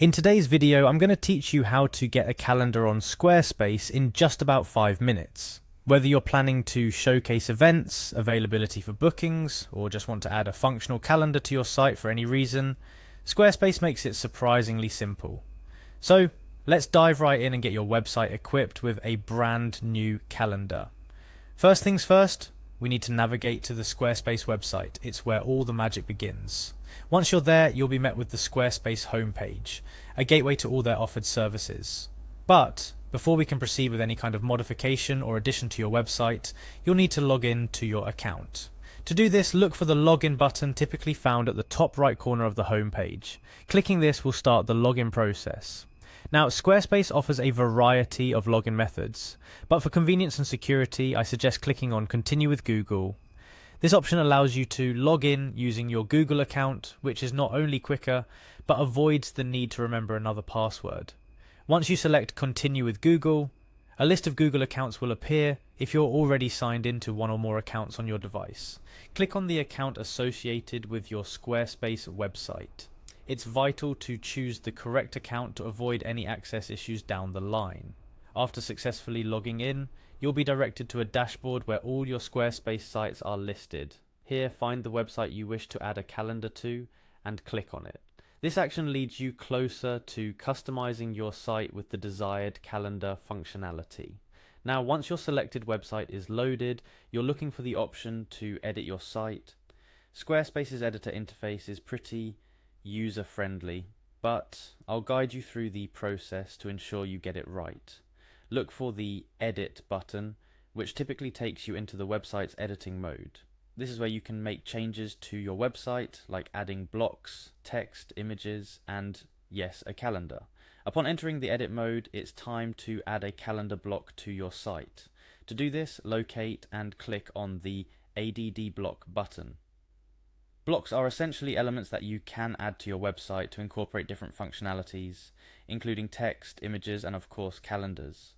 In today's video, I'm going to teach you how to get a calendar on Squarespace in just about 5 minutes. Whether you're planning to showcase events, availability for bookings, or just want to add a functional calendar to your site for any reason, Squarespace makes it surprisingly simple. So let's dive right in and get your website equipped with a brand new calendar. First things first, we need to navigate to the Squarespace website. It's where all the magic begins. Once you're there, you'll be met with the Squarespace homepage, a gateway to all their offered services. But before we can proceed with any kind of modification or addition to your website, you'll need to log in to your account. To do this, look for the login button typically found at the top right corner of the homepage. Clicking this will start the login process. Now, Squarespace offers a variety of login methods, but for convenience and security, I suggest clicking on Continue with Google. This option allows you to log in using your Google account, which is not only quicker, but avoids the need to remember another password. Once you select Continue with Google, a list of Google accounts will appear if you're already signed into one or more accounts on your device. Click on the account associated with your Squarespace website. It's vital to choose the correct account to avoid any access issues down the line. After successfully logging in, you'll be directed to a dashboard where all your Squarespace sites are listed. Here, find the website you wish to add a calendar to and click on it. This action leads you closer to customizing your site with the desired calendar functionality. Now, once your selected website is loaded, you're looking for the option to edit your site. Squarespace's editor interface is pretty user-friendly, but I'll guide you through the process to ensure you get it right. Look for the Edit button, which typically takes you into the website's editing mode. This is where you can make changes to your website, like adding blocks, text, images, and, yes, a calendar. Upon entering the edit mode, it's time to add a calendar block to your site. To do this, locate and click on the ADD block button. Blocks are essentially elements that you can add to your website to incorporate different functionalities, including text, images, and of course calendars.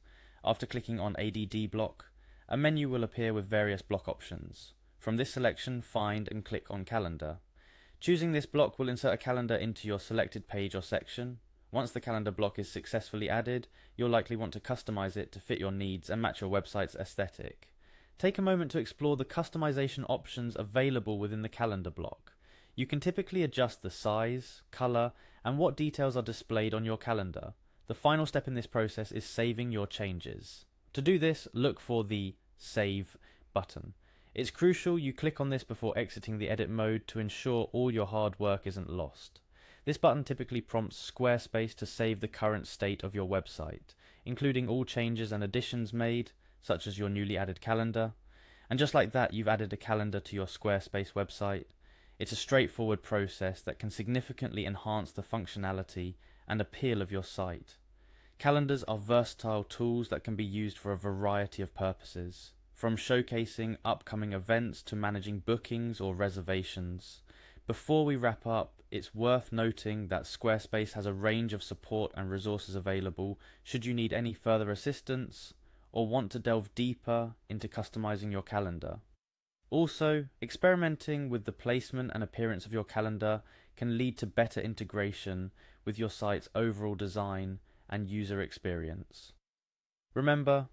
After clicking on ADD block, a menu will appear with various block options. From this selection, find and click on calendar. Choosing this block will insert a calendar into your selected page or section. Once the calendar block is successfully added, you'll likely want to customize it to fit your needs and match your website's aesthetic. Take a moment to explore the customization options available within the calendar block. You can typically adjust the size, color, and what details are displayed on your calendar. The final step in this process is saving your changes. To do this, look for the Save button. It's crucial you click on this before exiting the edit mode to ensure all your hard work isn't lost. This button typically prompts Squarespace to save the current state of your website, including all changes and additions made, such as your newly added calendar. And just like that, you've added a calendar to your Squarespace website. It's a straightforward process that can significantly enhance the functionality and appeal of your site. Calendars are versatile tools that can be used for a variety of purposes, from showcasing upcoming events to managing bookings or reservations. Before we wrap up, it's worth noting that Squarespace has a range of support and resources available should you need any further assistance or want to delve deeper into customizing your calendar. Also, experimenting with the placement and appearance of your calendar can lead to better integration with your site's overall design and user experience. Remember,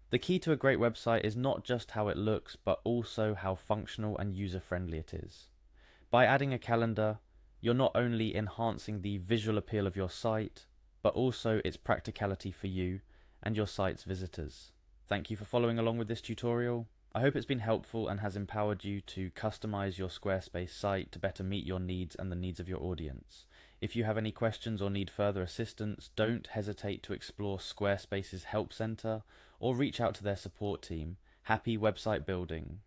the key to a great website is not just how it looks, but also how functional and user-friendly it is. By adding a calendar, you're not only enhancing the visual appeal of your site, but also its practicality for you and your site's visitors. Thank you for following along with this tutorial. I hope it's been helpful and has empowered you to customize your Squarespace site to better meet your needs and the needs of your audience. If you have any questions or need further assistance, don't hesitate to explore Squarespace's Help Center or reach out to their support team. Happy website building!